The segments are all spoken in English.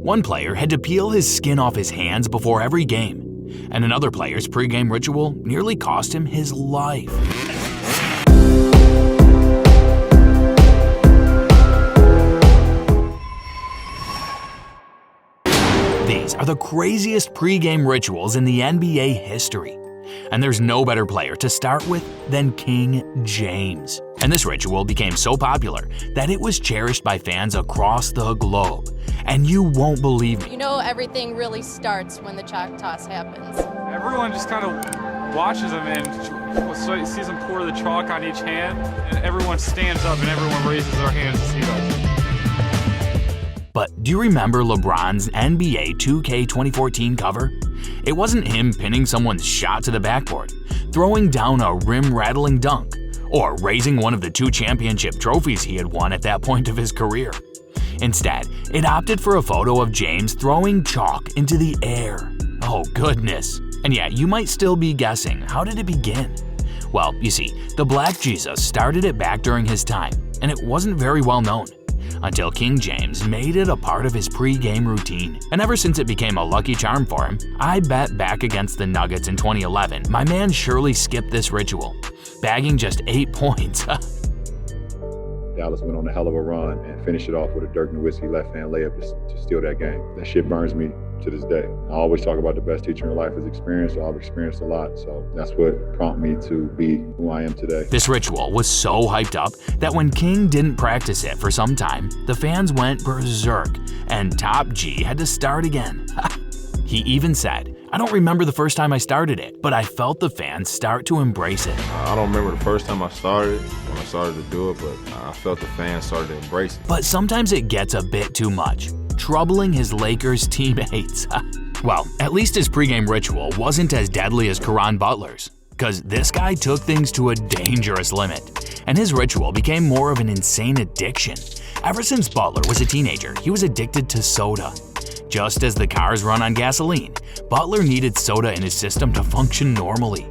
One player had to peel his skin off his hands before every game, and another player's pregame ritual nearly cost him his life. These are the craziest pregame rituals in the NBA history. And there's no better player to start with than King James. And this ritual became so popular that it was cherished by fans across the globe. And you won't believe me. You know, everything really starts when the chalk toss happens. Everyone just kind of watches them and sees them pour the chalk on each hand, and everyone stands up and everyone raises their hands to see them. But do you remember LeBron's NBA 2K 2014 cover? It wasn't him pinning someone's shot to the backboard, throwing down a rim-rattling dunk, or raising one of the 2 championship trophies he had won at that point of his career. Instead, it opted for a photo of James throwing chalk into the air. Oh goodness. And yeah, you might still be guessing, how did it begin? Well, you see, the Black Jesus started it back during his time, and it wasn't very well known. Until King James made it a part of his pre-game routine. And ever since it became a lucky charm for him, I bet back against the Nuggets in 2011, my man surely skipped this ritual, bagging just 8 points. Dallas went on a hell of a run and finished it off with a Dirk Nowitzki left-hand layup to steal that game. That shit burns me to this day. I always talk about the best teacher in life is experience, so I've experienced a lot, so that's what prompted me to be who I am today. This ritual was so hyped up that when King didn't practice it for some time, the fans went berserk, and Top G had to start again. He even said, "I don't remember the first time I started it, but I felt the fans start to embrace it." I don't remember the first time I started, when I started to do it, but I felt the fans started to embrace it. But sometimes it gets a bit too much, troubling his Lakers teammates. Well, at least his pregame ritual wasn't as deadly as Karan Butler's, because this guy took things to a dangerous limit, and his ritual became more of an insane addiction. Ever since Butler was a teenager, he was addicted to soda. Just as the cars run on gasoline, Butler needed soda in his system to function normally.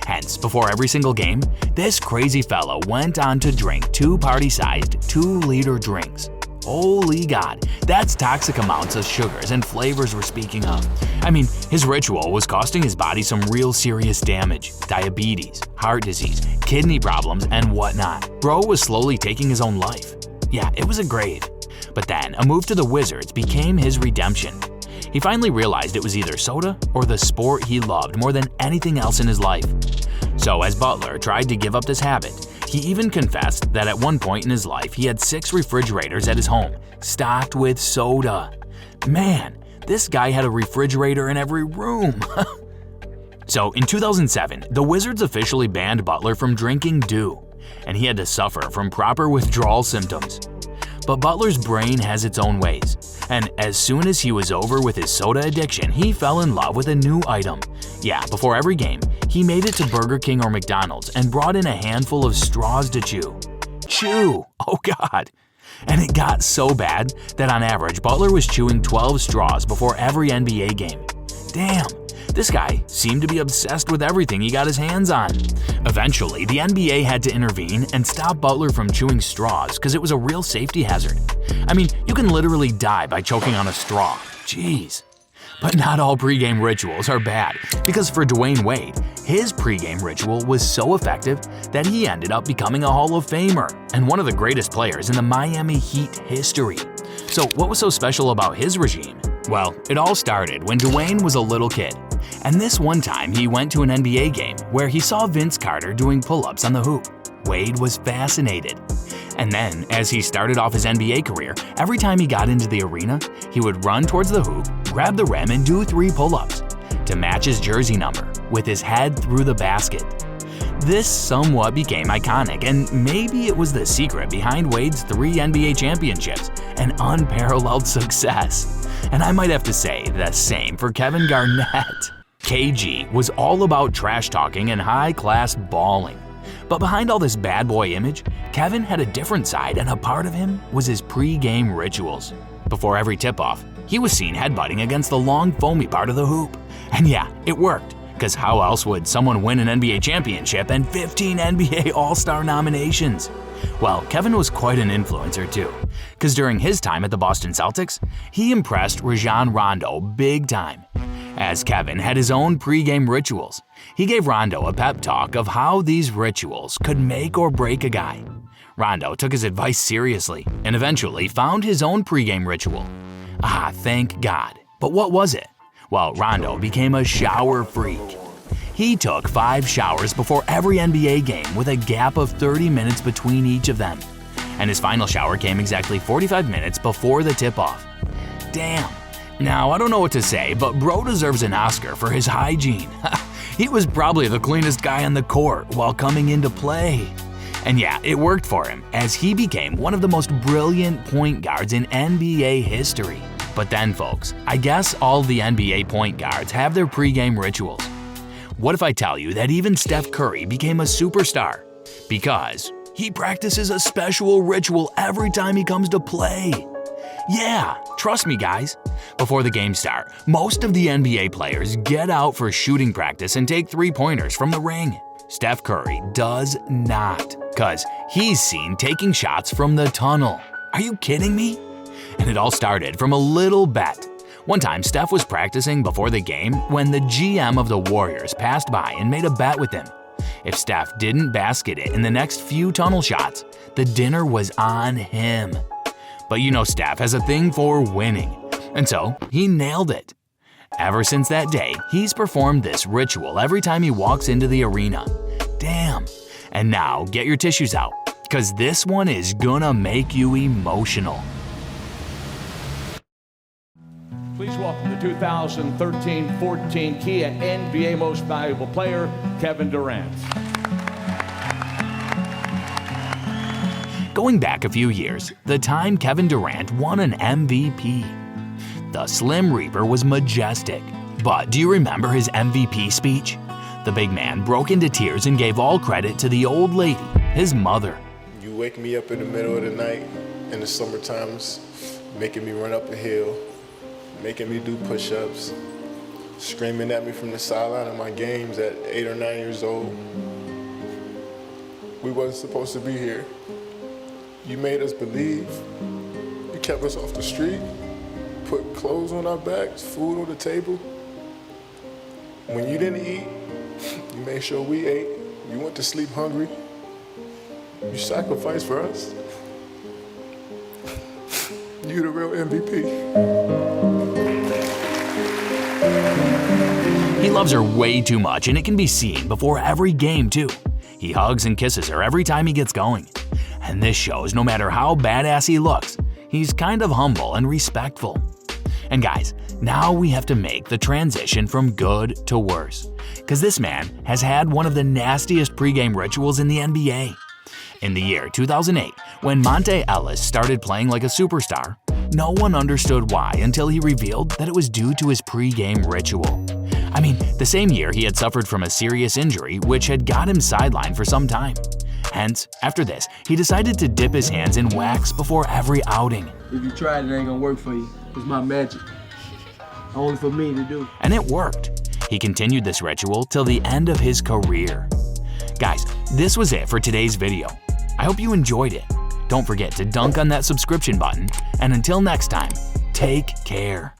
Hence, before every single game, this crazy fellow went on to drink 2 party-sized 2-liter drinks. Holy God, that's toxic amounts of sugars and flavors we're speaking of. I mean, his ritual was costing his body some real serious damage, diabetes, heart disease, kidney problems, and whatnot. Bro was slowly taking his own life. Yeah, it was a grave. But then, a move to the Wizards became his redemption. He finally realized it was either soda or the sport he loved more than anything else in his life. So as Butler tried to give up this habit, he even confessed that at one point in his life he had 6 refrigerators at his home, stocked with soda. Man, this guy had a refrigerator in every room. So in 2007, the Wizards officially banned Butler from drinking dew, and he had to suffer from proper withdrawal symptoms. But Butler's brain has its own ways, and as soon as he was over with his soda addiction, he fell in love with a new item. Yeah, before every game, he made it to Burger King or McDonald's and brought in a handful of straws to chew. Chew! Oh God! And it got so bad that on average, Butler was chewing 12 straws before every NBA game. Damn! This guy seemed to be obsessed with everything he got his hands on. Eventually, the NBA had to intervene and stop Butler from chewing straws because it was a real safety hazard. I mean, you can literally die by choking on a straw. Jeez. But not all pregame rituals are bad, because for Dwayne Wade, his pregame ritual was so effective that he ended up becoming a Hall of Famer and one of the greatest players in the Miami Heat history. So what was so special about his regime? Well, it all started when Dwayne was a little kid. And this one time he went to an NBA game where he saw Vince Carter doing pull-ups on the hoop. Wade was fascinated. And then, as he started off his NBA career, every time he got into the arena, he would run towards the hoop, grab the rim, and do 3 pull-ups to match his jersey number with his head through the basket. This somewhat became iconic, and maybe it was the secret behind Wade's 3 NBA championships and unparalleled success. And I might have to say the same for Kevin Garnett. KG was all about trash talking and high-class balling. But behind all this bad boy image, Kevin had a different side, and a part of him was his pre-game rituals. Before every tip-off, he was seen headbutting against the long, foamy part of the hoop. And yeah, it worked, because how else would someone win an NBA championship and 15 NBA All-Star nominations? Well, Kevin was quite an influencer too, because during his time at the Boston Celtics, he impressed Rajon Rondo big time. As Kevin had his own pregame rituals, he gave Rondo a pep talk of how these rituals could make or break a guy. Rondo took his advice seriously and eventually found his own pregame ritual. Thank God. But what was it? Well, Rondo became a shower freak. He took 5 showers before every NBA game with a gap of 30 minutes between each of them. And his final shower came exactly 45 minutes before the tip-off. Damn. Now, I don't know what to say, but bro deserves an Oscar for his hygiene. He was probably the cleanest guy on the court while coming into play. And yeah, it worked for him, as he became one of the most brilliant point guards in NBA history. But then, folks, I guess all the NBA point guards have their pregame rituals. What if I tell you that even Steph Curry became a superstar? Because he practices a special ritual every time he comes to play. Yeah, trust me guys. Before the games start, most of the NBA players get out for shooting practice and take 3-pointers from the ring. Steph Curry does not, cause he's seen taking shots from the tunnel. Are you kidding me? And it all started from a little bet. One time, Steph was practicing before the game when the GM of the Warriors passed by and made a bet with him. If Steph didn't basket it in the next few tunnel shots, the dinner was on him. But you know Steph has a thing for winning, and so he nailed it. Ever since that day, he's performed this ritual every time he walks into the arena. Damn. And now get your tissues out, cause this one is gonna make you emotional. Please welcome the 2013-14 Kia NBA Most Valuable Player, Kevin Durant. Going back a few years, the time Kevin Durant won an MVP. The Slim Reaper was majestic, but do you remember his MVP speech? The big man broke into tears and gave all credit to the old lady, his mother. You wake me up in the middle of the night in the summer times, making me run up a hill, making me do push-ups, screaming at me from the sideline of my games at 8 or 9 years old. We wasn't supposed to be here. You made us believe. You kept us off the street, put clothes on our backs, food on the table. When you didn't eat, you made sure we ate. You went to sleep hungry. You sacrificed for us. You the real MVP. He loves her way too much, and it can be seen before every game too. He hugs and kisses her every time he gets going. And this shows no matter how badass he looks, he's kind of humble and respectful. And guys, now we have to make the transition from good to worse, because this man has had one of the nastiest pregame rituals in the NBA. In the year 2008, when Monte Ellis started playing like a superstar, no one understood why until he revealed that it was due to his pregame ritual. I mean, the same year he had suffered from a serious injury which had got him sidelined for some time. Hence, after this, he decided to dip his hands in wax before every outing. If you try it, it ain't gonna work for you. It's my magic. Only for me to do. And it worked. He continued this ritual till the end of his career. Guys, this was it for today's video. I hope you enjoyed it. Don't forget to dunk on that subscription button, and until next time, take care.